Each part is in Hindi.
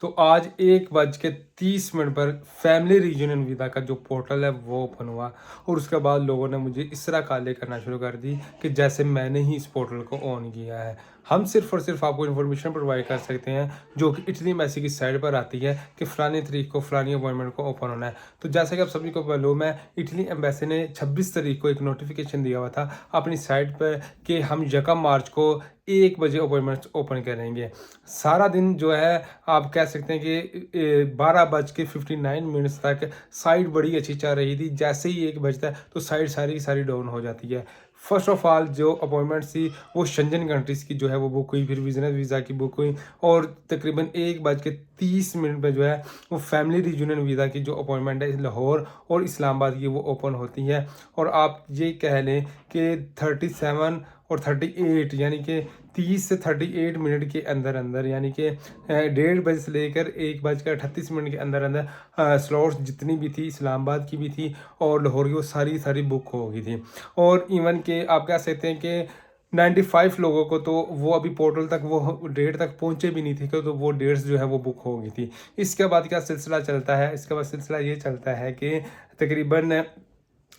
तो आज 1:30 पर फैमिली रीयूनियन वीज़ा का जो पोर्टल है वो ओपन हुआ और उसके बाद लोगों ने मुझे इस तरह कॉलें करना शुरू कर दी कि जैसे मैंने ही इस पोर्टल को ऑन किया है। हम सिर्फ़ और सिर्फ़ आपको इन्फॉर्मेशन प्रोवाइड कर सकते हैं जो कि इटली एम्बेसी की साइट पर आती है कि फ़लानी तारीख को फ़लानी अपॉइंटमेंट को ओपन होना है। तो जैसा कि आप सभी को मालूम है, इटली एम्बेसी ने 26 तारीख को एक नोटिफ़िकेशन दिया हुआ था अपनी साइट पर कि हम 1 मार्च को 1 बजे अपॉइंटमेंट्स ओपन करेंगे। सारा दिन जो है आप कह सकते हैं कि 12:59 तक साइट बड़ी अच्छी चल रही थी। जैसे ही 1 बजता है तो साइट सारी की सारी डाउन हो जाती है। फर्स्ट ऑफ ऑल जो अपॉइंटमेंट्स थी वो शेंजन कंट्रीज़ की जो है वो बुक हुई, फिर बिज़नेस वीज़ा की बुक हुई और तकरीबन 1:30 पे जो है वो फैमिली रीयूनियन वीज़ा की जो अपॉइंटमेंट है लाहौर और इस्लामाबाद की वो ओपन होती है। और आप ये कह लें कि 37 और 38 यानी कि 30 से 38 मिनट के अंदर अंदर यानी कि 1:30 से लेकर 1:38 के अंदर अंदर स्लॉट्स जितनी भी थी इस्लामाबाद की भी थी और लाहौर की वो सारी सारी बुक हो गई थी। और इवन के आप कह सकते हैं कि 95 लोगों को तो वो अभी पोर्टल तक वो डेट तक पहुंचे भी नहीं थे कि तो वो डेट्स जो है वो बुक हो गई थी। इसके बाद क्या सिलसिला चलता है, इसके बाद सिलसिला ये चलता है कि तकरीबन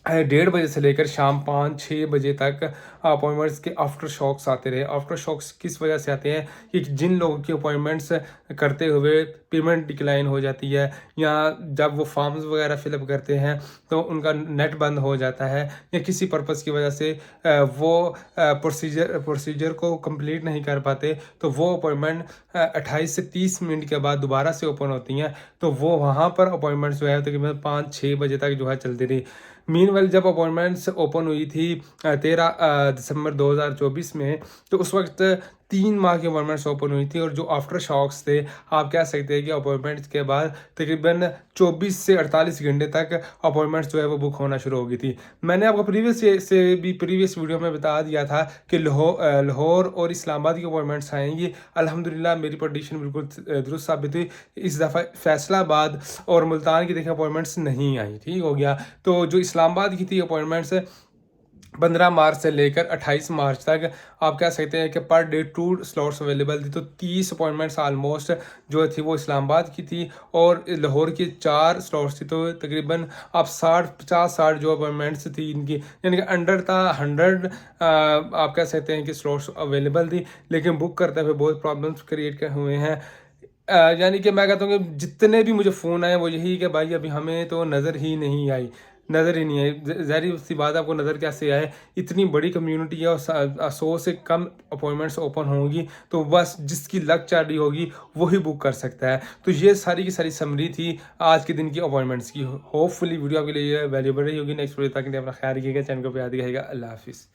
1:30 से लेकर शाम 5-6 बजे तक अपॉइंटमेंट्स के आफ्टर शॉक्स आते रहे। आफ्टर शॉक्स किस वजह से आते हैं कि जिन लोगों की अपॉइंटमेंट्स करते हुए पेमेंट डिक्लाइन हो जाती है या जब वो फॉर्म्स वगैरह फिलअप करते हैं तो उनका नेट बंद हो जाता है या किसी पर्पज़ की वजह से वो प्रोसीजर को कंप्लीट नहीं कर पाते, तो वो अपॉइंटमेंट 28 से 30 मिनट के बाद दोबारा से ओपन होती हैं। तो वो वहाँ पर अपॉइंटमेंट्स जो है तकरीबन 5-6 बजे तक जो है चलती रही। मीनवाइल जब अपॉइंटमेंट्स ओपन हुई थी 13 दिसंबर 2024 में, तो उस वक्त 3 माह की अपॉइंटमेंट्स ओपन हुई थी और जो आफ्टर शॉक्स थे आप कह सकते हैं कि अपॉइंटमेंट्स के बाद तकरीबन 24 से 48 घंटे तक अपॉइंटमेंट्स जो है वो बुक होना शुरू हो गई थी। मैंने आपको प्रीवियस वीडियो में बता दिया था कि लाहौर और इस्लामाबाद की अपॉइंटमेंट्स आएंगी। अल्हम्दुलिल्लाह मेरी प्रेडिक्शन बिल्कुल दुरुस्त साबित हुई। इस दफ़ा फैसलाबाद और मुल्तान की देखिए अपॉइंटमेंट्स नहीं आई, ठीक हो गया। तो जो इस्लामाबाद की थी अपॉइंटमेंट्स 15 मार्च से लेकर 28 मार्च तक आप कह सकते हैं कि पर डे 2 स्लॉट्स अवेलेबल थी। तो 30 अपॉइंटमेंट्स आलमोस्ट जो थी वो इस्लामाबाद की थी और लाहौर की 4 स्लॉट्स थी। तो तकरीबन आप 50-60 जो अपॉइंटमेंट्स थी इनकी यानी कि अंडर था 100 आप कह सकते हैं कि स्लॉट्स अवेलेबल थी, लेकिन बुक करते हुए बहुत प्रॉब्लम्स क्रिएट हुए हैं। यानी कि मैं कहता हूँ कि जितने भी मुझे फ़ोन आए वो यही कि भाई अभी हमें तो नज़र ही नहीं आई। ज़ाहिर सी बात है, आपको नज़र कैसे आए, इतनी बड़ी कम्युनिटी है और 100 से कम अपॉइंटमेंट्स ओपन होंगी तो बस जिसकी लक चाह रही होगी वही बुक कर सकता है। तो ये सारी की सारी समरी थी आज के दिन की अपॉइंटमेंट्स की। होपफुली वीडियो आपके लिए वैल्यूएबल रही होगी। नेक्स्ट वीडियो तक के लिए अपना ख्याल रखिएगा, चैनल को प्यार दिखाइएगा। अल्लाह हाफिज़।